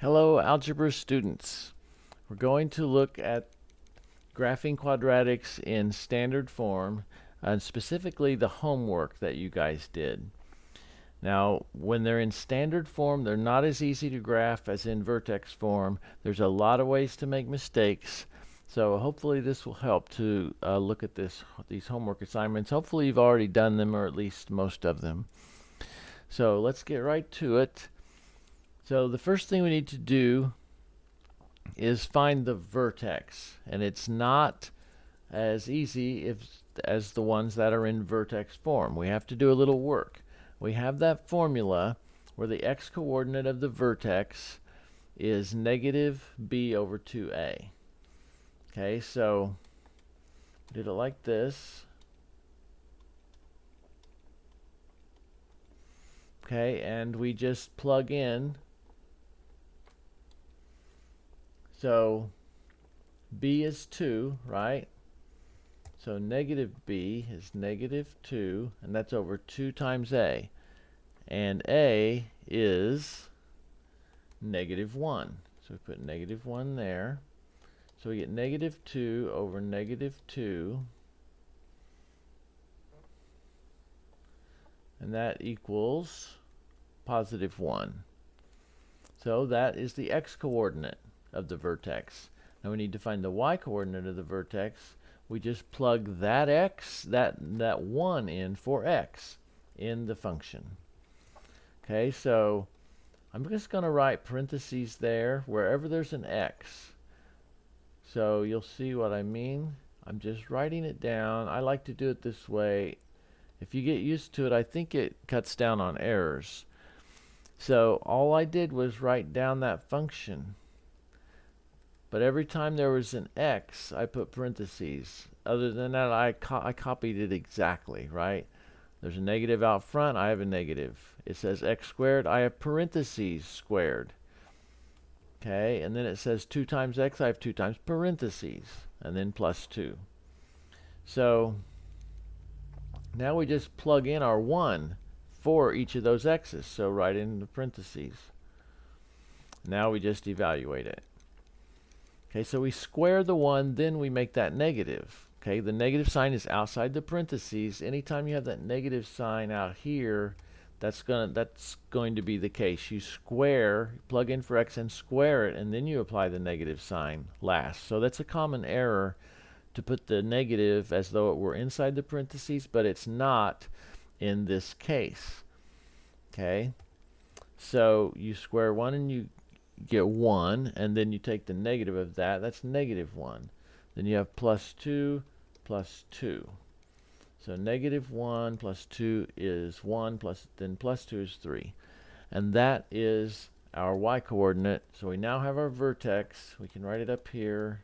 Hello, algebra students. We're going to look at graphing quadratics in standard form, and specifically the homework that you guys did. Now, when they're in standard form, they're not as easy to graph as in vertex form. There's a lot of ways to make mistakes. So hopefully this will help to look at these homework assignments. Hopefully you've already done them, or at least most of them. So let's get right to it. So the first thing we need to do is find the vertex, and it's not as easy as the ones that are in vertex form. We have to do a little work. We have that formula where the x-coordinate of the vertex is negative b over 2a. Okay, so did it like this. Okay, and we just plug in. So b is 2, right? So negative b is negative 2, and that's over 2 times a. And a is negative 1. So we put negative 1 there. So we get negative 2 over negative 2. And that equals positive 1. So that is the x-coordinate of the vertex. Now we need to find the y-coordinate of the vertex. We just plug that x, that 1 in for x in the function. Okay, so I'm just going to write parentheses there wherever there's an x. So you'll see what I mean. I'm just writing it down. I like to do it this way. If you get used to it, I think it cuts down on errors. So all I did was write down that function. But every time there was an x, I put parentheses. Other than that, I copied it exactly, right? There's a negative out front, I have a negative. It says x squared, I have parentheses squared. Okay, and then it says 2 times x, I have 2 times parentheses, and then plus 2. So now we just plug in our 1 for each of those x's, so right in the parentheses. Now we just evaluate it. Okay, so we square the 1, then we make that negative. Okay, the negative sign is outside the parentheses. Anytime you have that negative sign out here, that's going to be the case. You square, plug in for x and square it, and then you apply the negative sign last. So that's a common error, to put the negative as though it were inside the parentheses, but it's not in this case. Okay, so you square 1 and you get 1, and then you take the negative of that. That's negative 1. Then you have plus 2 plus 2. So negative 1 plus 2 is 1, then plus 2 is 3. And that is our y-coordinate. So we now have our vertex. We can write it up here.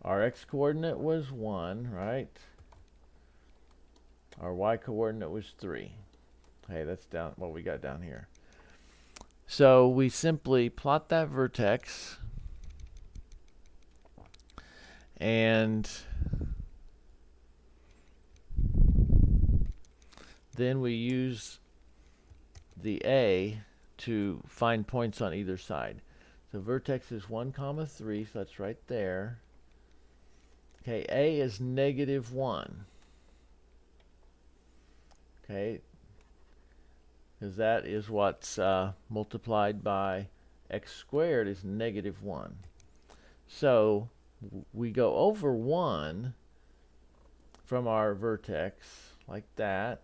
Our x-coordinate was 1, right? Our y-coordinate was 3. Okay, that's down what we got down here. So we simply plot that vertex, and then we use the a to find points on either side. So vertex is 1 comma 3, so that's right there. Okay, a is negative 1. Okay, because that is what's multiplied by x squared is negative 1. So we go over 1 from our vertex like that,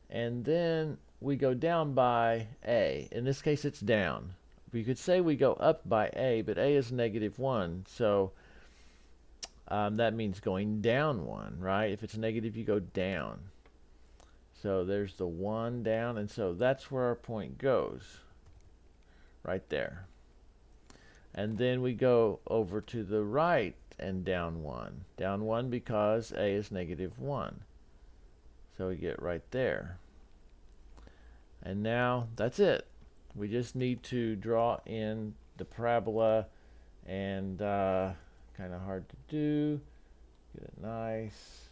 and then we go down by a. In this case it's down. You could say we go up by a, but a is negative 1, so that means going down 1, right? If it's negative, you go down. So there's the 1 down, and so that's where our point goes, right there. And then we go over to the right and down 1. Down 1 because a is negative 1. So we get right there. And now that's it. We just need to draw in the parabola, and kind of hard to do. Get a nice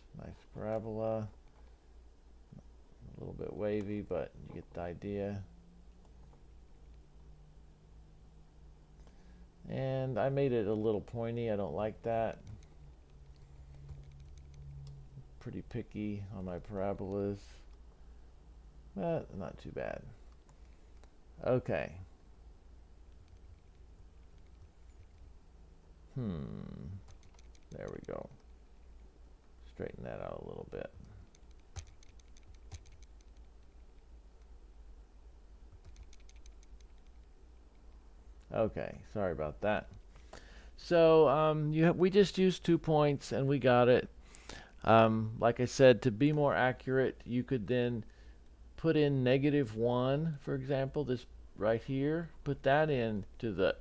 parabola. bit wavy, but you get the idea. And I made it a little pointy. I don't like that. Pretty picky on my parabolas, but not too bad. Okay. There we go. Straighten that out a little bit. Okay, sorry about that. So we just used 2 points and we got it. Like I said, to be more accurate, you could then put in -1, for example, this right here. Put that into the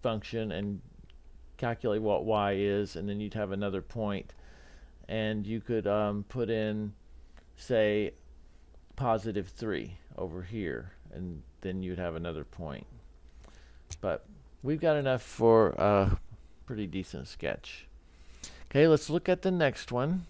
function and calculate what y is, and then you'd have another point. And you could put in, say, +3 over here, and then you'd have another point. But we've got enough for a pretty decent sketch. Okay, let's look at the next one.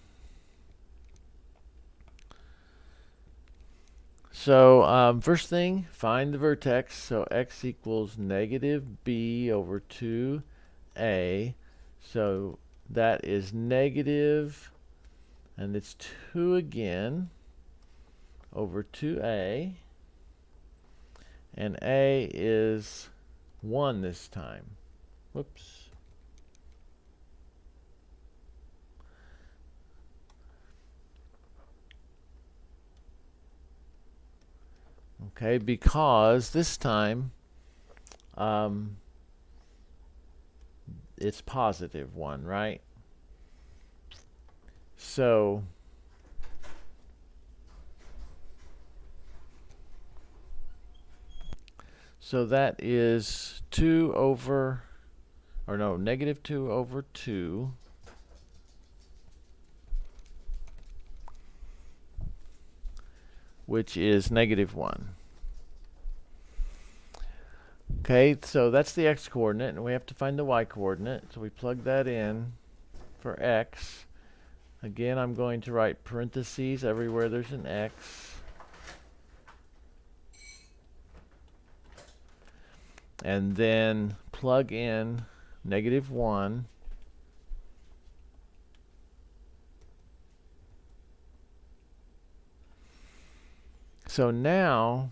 So first thing, find the vertex. So x equals -b over 2a. So that is negative, and it's 2 again, over 2a. And a is 1 this time. Whoops. Okay, because this time it's +1, right? So that is 2 over, or no, -2 over 2. Which is -1. Okay, so that's the x-coordinate, and we have to find the y-coordinate. So we plug that in for x. Again, I'm going to write parentheses everywhere there's an x. And then plug in -1. So now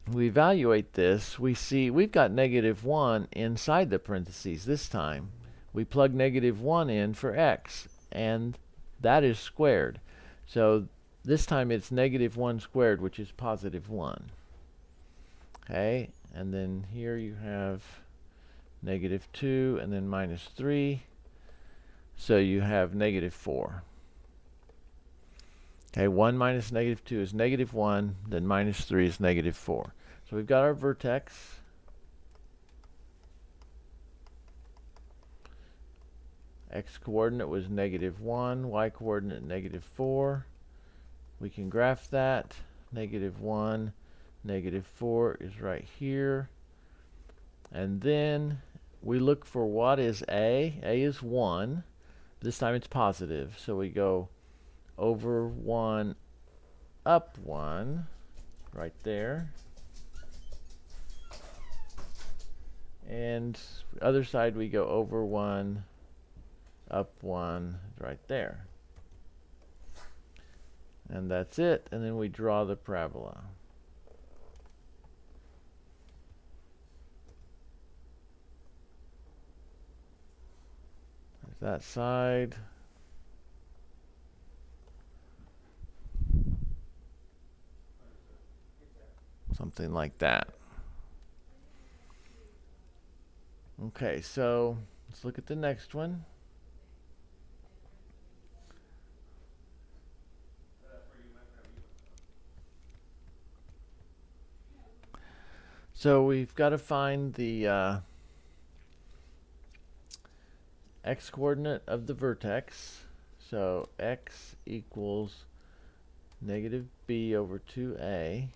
we evaluate this, we see we've got -1 inside the parentheses this time. We plug -1 in for x, and that is squared. So this time it's -1 squared, which is +1. Okay, and then here you have -2 and then -3. So you have -4. Okay, 1 minus -2 is -1, then -3 is -4. So we've got our vertex. X coordinate was -1, y coordinate -4. We can graph that. -1, -4 is right here. And then we look for what is A. A is 1. This time it's positive. So we go over 1, up 1, right there. And other side we go over 1, up 1, right there. And that's it. And then we draw the parabola. There's that side. Something like that. Okay, so let's look at the next one. So we've got to find the x-coordinate of the vertex. So x equals -b over 2a.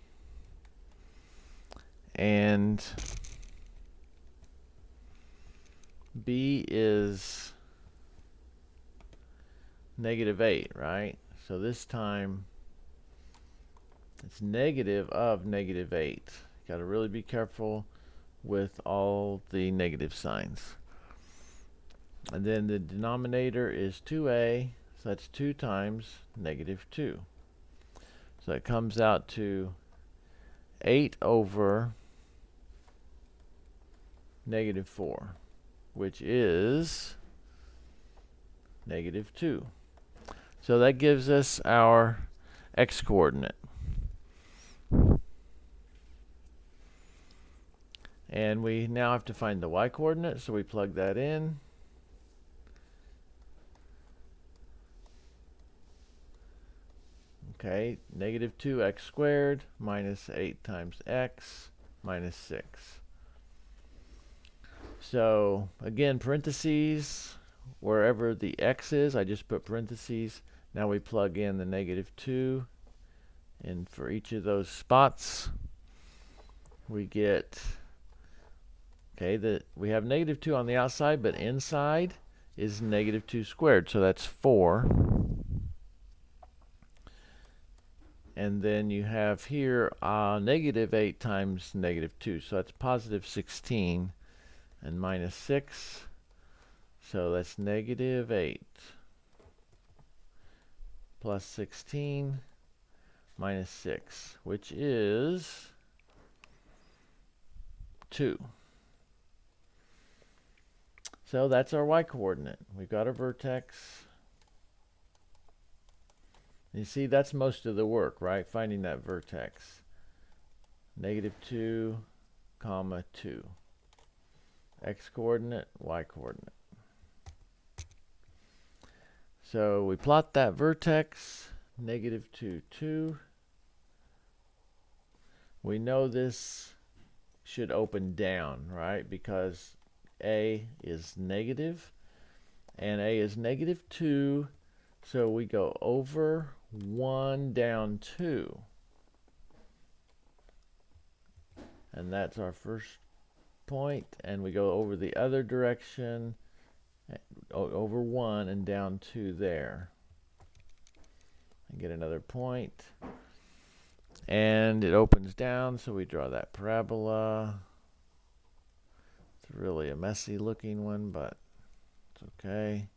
And b is -8, right? So this time it's negative of negative 8. Got to really be careful with all the negative signs. And then the denominator is 2a, so that's 2 times negative 2. So it comes out to 8 over negative 4, which is negative 2. So that gives us our x-coordinate. And we now have to find the y-coordinate, so we plug that in. Okay, negative 2x squared minus 8 times x minus 6. So again, parentheses, wherever the x is, I just put parentheses. Now we plug in the negative 2 and for each of those spots. We get, okay, we have negative 2 on the outside, but inside is negative 2 squared, so that's 4. And then you have here negative 8 times negative 2, so that's positive 16 and minus 6, so that's negative 8 plus 16 minus 6, which is 2. So that's our y-coordinate. We've got our vertex. You see, that's most of the work, right? Finding that vertex. Negative 2, comma 2. X-coordinate, y-coordinate. So we plot that vertex, negative 2, 2. We know this should open down, right? Because A is negative, and A is negative 2, so we go over 1 down 2. And that's our first point, and we go over the other direction, over 1 and down 2 there. And get another point. And it opens down, so we draw that parabola. It's really a messy looking one, but it's okay.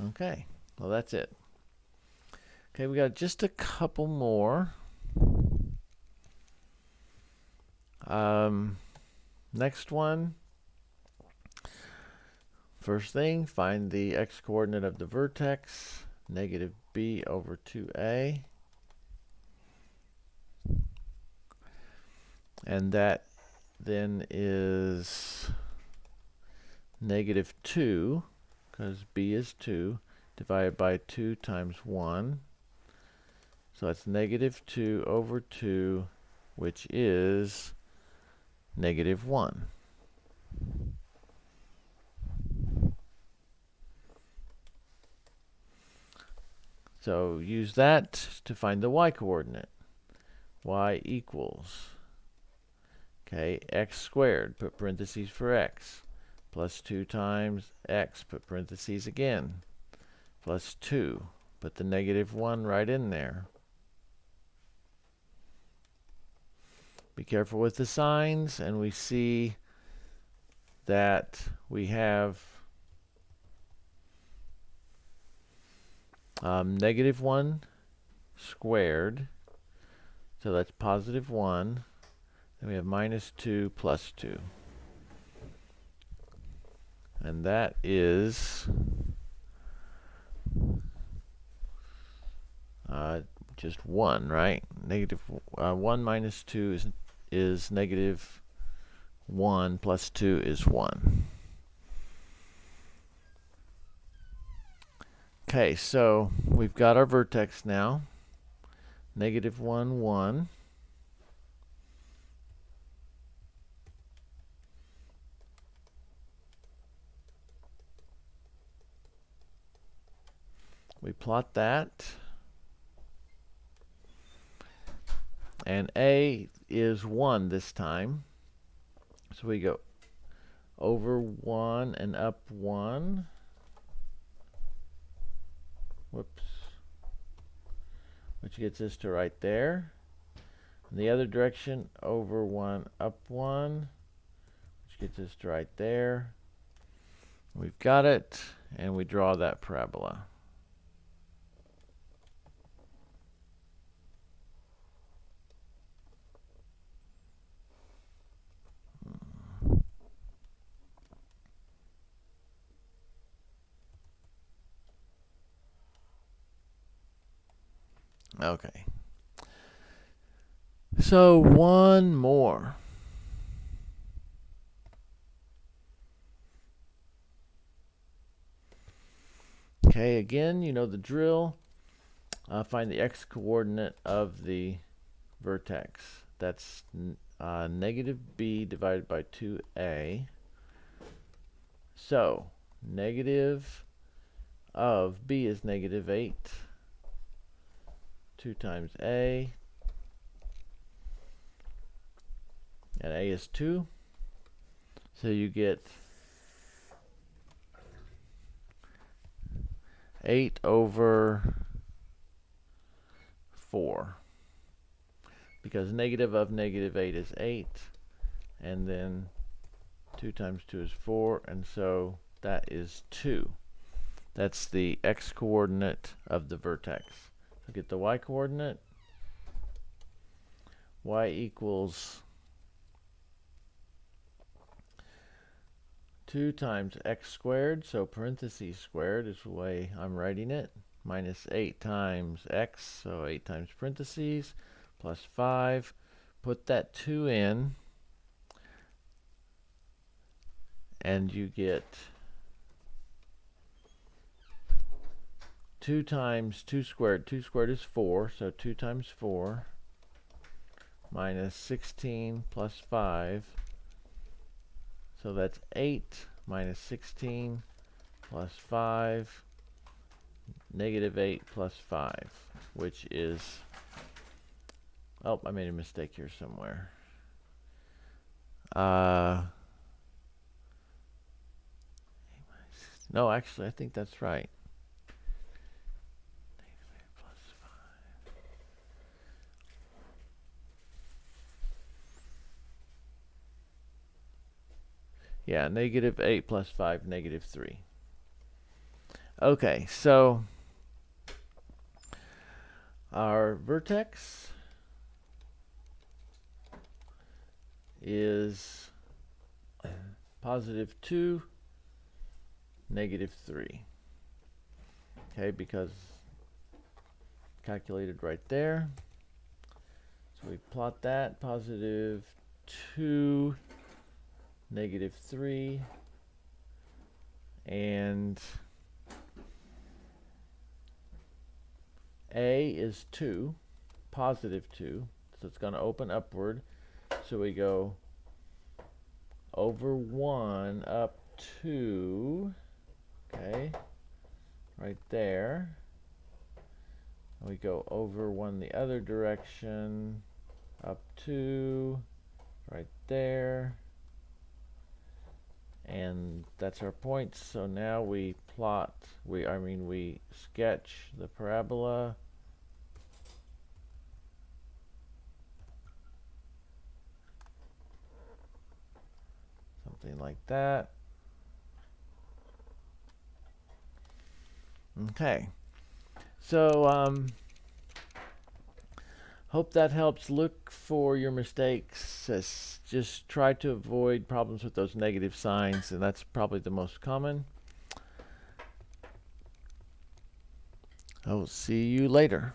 Okay, well that's it. Okay, we got just a couple more. Next one. First thing, find the x-coordinate of the vertex, negative b over 2a. And that then is negative 2, because b is 2, divided by 2 times 1. So that's negative 2 over 2, which is negative 1. So use that to find the y-coordinate. Y equals, okay, x squared, put parentheses for x, plus 2 times x, put parentheses again, plus 2, put the negative 1 right in there. Be careful with the signs, and we see that we have negative 1 squared, so that's positive 1. Then we have minus 2 plus 2. And that is just 1, right? Negative 1 minus 2 is negative 1 plus 2 is 1. Okay, so we've got our vertex now. Negative 1, 1. We plot that. And A is 1 this time. So we go over 1 and up 1. which gets us to right there. In the other direction, over 1, up 1, which gets us to right there. We've got it, and we draw that parabola. Okay. So one more. Okay, again, you know the drill. Find the x-coordinate of the vertex. That's negative b divided by 2a. So, negative of b is negative 8. 2 times a. And a is 2. So you get 8 over 4. Because negative of negative 8 is 8. And then 2 times 2 is 4. And so that is 2. That's the x-coordinate of the vertex. So get the y-coordinate. Y equals 2 times x squared, so parentheses squared is the way I'm writing it, minus 8 times x, so 8 times parentheses, plus 5. Put that 2 in, and you get 2 times 2 squared. 2 squared is 4, so 2 times 4, minus 16 plus 5. So that's 8 minus 16 plus 5, negative 8 plus 5, which is, oh, I made a mistake here somewhere. No, actually, I think that's right. Yeah, negative 8 plus 5, negative 3. Okay, so our vertex is positive 2, negative 3. Okay, because calculated right there. So we plot that, positive 2, negative 3, and A is 2, positive 2, so it's going to open upward. So we go over 1 up 2, okay, right there. And we go over 1 the other direction, up 2, right there. And that's our point. So now we plot, we sketch the parabola. Something like that. Okay. So, hope that helps. Look for your mistakes. Just try to avoid problems with those negative signs, and that's probably the most common. I will see you later.